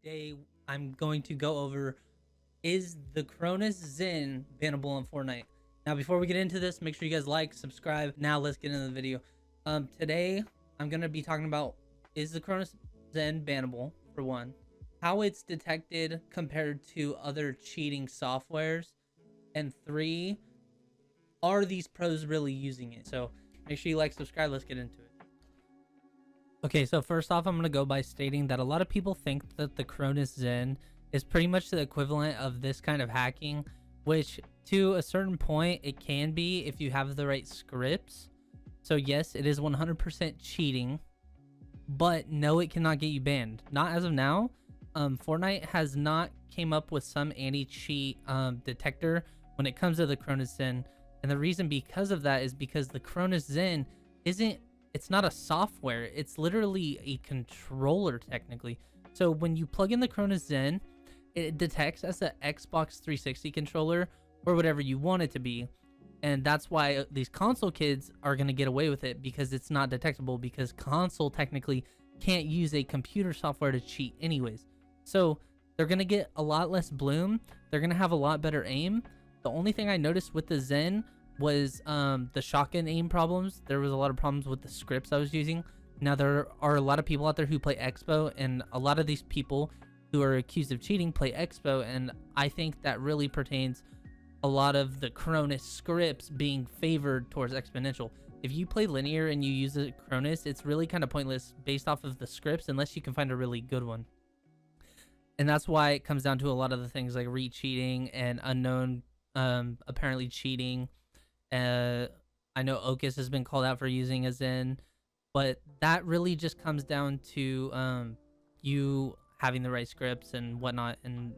today I'm going to go over, is the Cronus Zen bannable on Fortnite? Now, before we get into this, make sure you guys like, subscribe. Now let's get into the video. Today I'm going to be talking about, is the Cronus Zen bannable, for one, how it's detected compared to other cheating softwares, and three, are these pros really using it? So make sure you like, subscribe. Let's get into it. Okay, so first off, I'm going to go by stating that a lot of people think that the Cronus Zen is pretty much the equivalent of this kind of hacking, which to a certain point it can be if you have the right scripts. So yes, it is 100% cheating, but no, it cannot get you banned. Not as of now. Fortnite has not came up with some anti-cheat detector when it comes to the Cronus Zen. And the reason because of that is because the Cronus Zen it's not a software, it's literally a controller technically. So when you plug in the Cronus Zen, it detects as an Xbox 360 controller or whatever you want it to be. And that's why these console kids are going to get away with it, because it's not detectable, because console technically can't use a computer software to cheat anyways. So they're going to get a lot less bloom. They're going to have a lot better aim. The only thing I noticed with the Zen was the shotgun aim problems. There was a lot of problems with the scripts I was using. Now there are a lot of people out there who play Expo, and a lot of these people who are accused of cheating play Expo, and I think that really pertains a lot of the Cronus scripts being favored towards exponential. If you play linear and you use a Cronus, it's really kind of pointless based off of the scripts unless you can find a really good one. And that's why it comes down to a lot of the things like re-cheating and unknown apparently cheating. I know Ocus has been called out for using a Zen, but that really just comes down to you having the right scripts and whatnot. And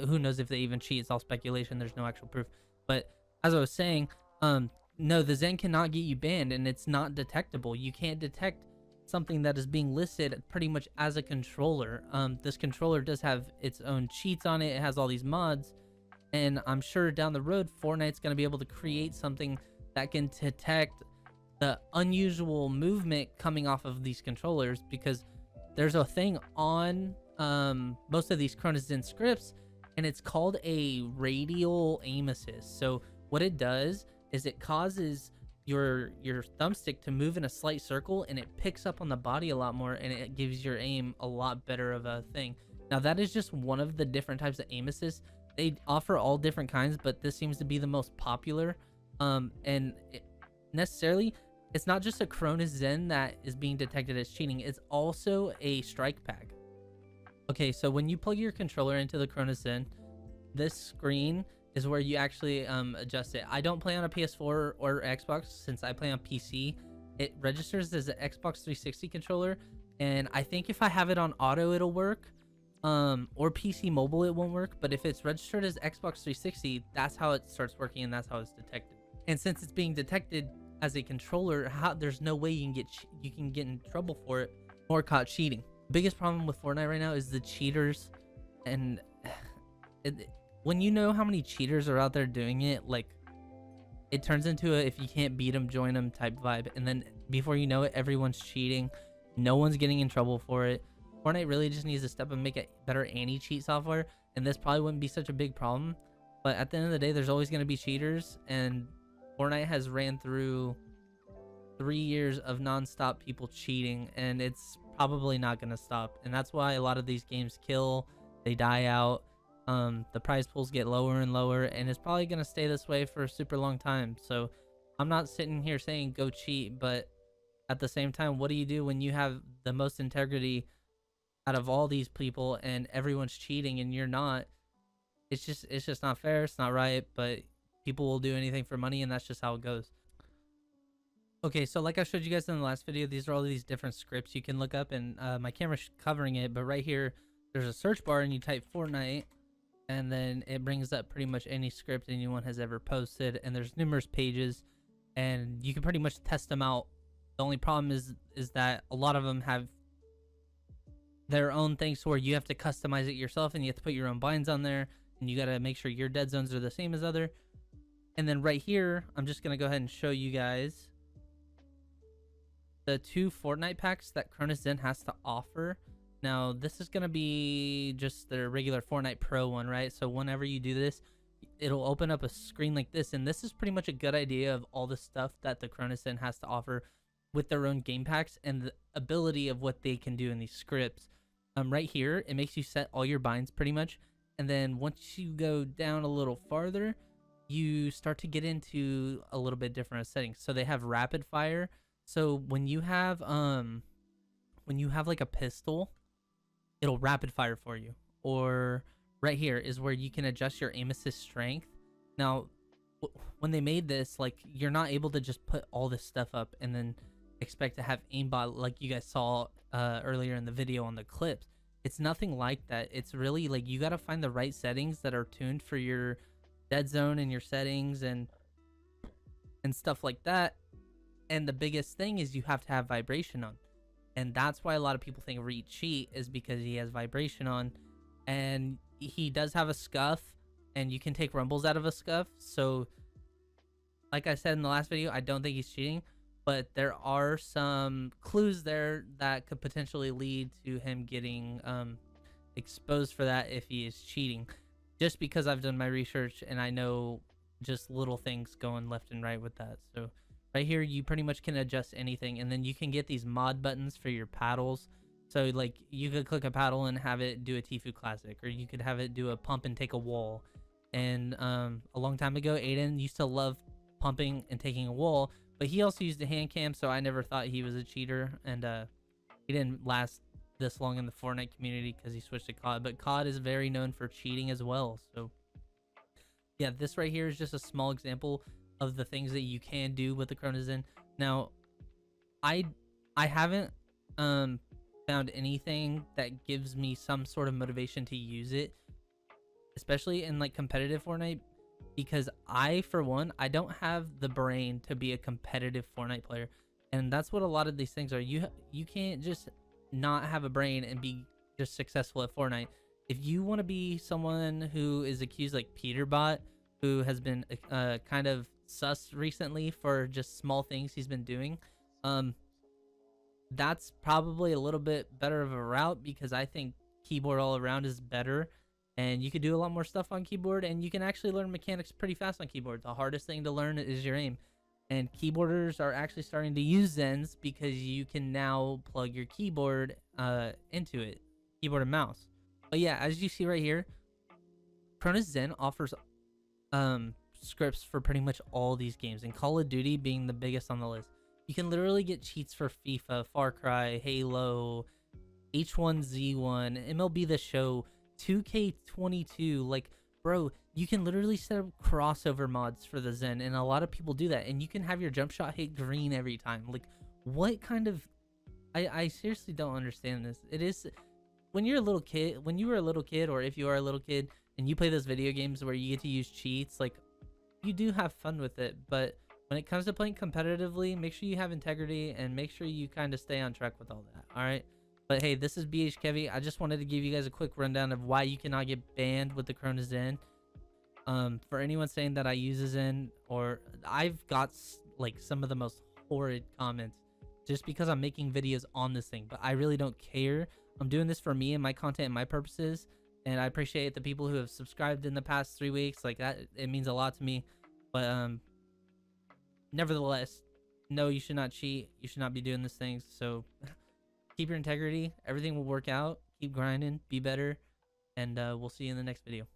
who knows if they even cheat? It's all speculation. There's no actual proof. But as I was saying, no, the Zen cannot get you banned, and it's not detectable. You can't detect something that is being listed pretty much as a controller. This controller does have its own cheats on it. It has all these mods. And I'm sure down the road, Fortnite's going to be able to create something that can detect the unusual movement coming off of these controllers, because there's a thing on most of these Cronus Zen scripts, and it's called a radial aim assist. So what it does is it causes your thumbstick to move in a slight circle, and it picks up on the body a lot more, and it gives your aim a lot better of a thing. Now that is just one of the different types of aim assists. They offer all different kinds, but this seems to be the most popular. Necessarily, it's not just a Cronus Zen that is being detected as cheating. It's also a strike pack. Okay, so when you plug your controller into the Cronus Zen, this screen is where you actually adjust it. I don't play on a PS4 or Xbox since I play on PC. It registers as an Xbox 360 controller, and I think if I have it on auto, it'll work. Or PC mobile, it won't work. But if it's registered as Xbox 360, that's how it starts working, and that's how it's detected. And since it's being detected as a controller, there's no way you can get in trouble for it or caught cheating. The biggest problem with Fortnite right now is the cheaters, and when you know how many cheaters are out there doing it, like, it turns into a if you can't beat them, join them type vibe. And then before you know it, everyone's cheating. No one's getting in trouble for it. Fortnite really just needs to step up and make a better anti-cheat software, and this probably wouldn't be such a big problem. But at the end of the day, there's always going to be cheaters, and Fortnite has ran through 3 years of non-stop people cheating, and it's probably not going to stop. And that's why a lot of these games kill, they die out, the prize pools get lower and lower, and it's probably going to stay this way for a super long time. So I'm not sitting here saying go cheat, but at the same time, what do you do when you have the most integrity out of all these people and everyone's cheating and you're not? It's just not fair. It's not right, but people will do anything for money, and that's just how it goes. Okay, so like I showed you guys in the last video, these are all these different scripts you can look up, and my camera's covering it, but right here there's a search bar, and you type Fortnite, and then it brings up pretty much any script anyone has ever posted, and there's numerous pages, and you can pretty much test them out. The only problem is that a lot of them have their own things where you have to customize it yourself, and you have to put your own binds on there, and you got to make sure your dead zones are the same as other. And then right here, I'm just going to go ahead and show you guys the 2 Fortnite packs that Cronus Zen has to offer. Now, this is going to be just the regular Fortnite Pro one, right? So whenever you do this, it'll open up a screen like this, and this is pretty much a good idea of all the stuff that the Cronus Zen has to offer with their own game packs and the ability of what they can do in these scripts. Right here, it makes you set all your binds pretty much, and then once you go down a little farther, you start to get into a little bit different settings. So they have rapid fire. So when you have like a pistol, it'll rapid fire for you. Or right here is where you can adjust your aim assist strength. Now, when they made this, like, you're not able to just put all this stuff up and then expect to have aimbot like you guys saw earlier in the video on the clips. It's nothing like that. It's really like you got to find the right settings that are tuned for your dead zone and your settings and stuff like that. And the biggest thing is you have to have vibration on. And that's why a lot of people think Reed cheat, is because he has vibration on. And he does have a scuff, and you can take rumbles out of a scuff. So like I said in the last video, I don't think he's cheating, but there are some clues there that could potentially lead to him getting exposed for that if he is cheating, just because I've done my research and I know just little things going left and right with that. So right here, you pretty much can adjust anything, and then you can get these mod buttons for your paddles. So like you could click a paddle and have it do a Tfue classic, or you could have it do a pump and take a wall. And a long time ago, Aiden used to love pumping and taking a wall, but he also used a hand cam, so I never thought he was a cheater. And he didn't last this long in the Fortnite community because he switched to COD, but COD is very known for cheating as well. So yeah, this right here is just a small example of the things that you can do with the Cronus Zen. Now, I haven't found anything that gives me some sort of motivation to use it, especially in like competitive Fortnite, because I, for one, I don't have the brain to be a competitive Fortnite player. And that's what a lot of these things are. You can't just not have a brain and be just successful at Fortnite. If you want to be someone who is accused like Peterbot, who has been kind of sus recently for just small things he's been doing, that's probably a little bit better of a route, because I think keyboard all around is better, and you could do a lot more stuff on keyboard, and you can actually learn mechanics pretty fast on keyboard. The hardest thing to learn is your aim, and keyboarders are actually starting to use Zens because you can now plug your keyboard into it, keyboard and mouse. But yeah, as you see right here, Cronus Zen offers scripts for pretty much all these games, and Call of Duty being the biggest on the list. You can literally get cheats for FIFA, Far Cry, Halo, H1Z1, MLB The Show, 2K22. Like, bro, you can literally set up crossover mods for the Zen, and a lot of people do that. And you can have your jump shot hit green every time. Like, what kind of... I seriously don't understand this. It is... When you're a little kid, when you were a little kid, or if you are a little kid, and you play those video games where you get to use cheats, like, you do have fun with it. But when it comes to playing competitively, make sure you have integrity and make sure you kind of stay on track with all that. All right. But hey, this is BH Kevy. I just wanted to give you guys a quick rundown of why you cannot get banned with the Cronus Zen. For anyone saying that I use a Zen, or I've got like some of the most horrid comments just because I'm making videos on this thing, but I really don't care. I'm doing this for me and my content and my purposes, and I appreciate the people who have subscribed in the past 3 weeks. Like that, it means a lot to me. But nevertheless, no, you should not cheat. You should not be doing these things. So keep your integrity. Everything will work out. Keep grinding. Be better. And we'll see you in the next video.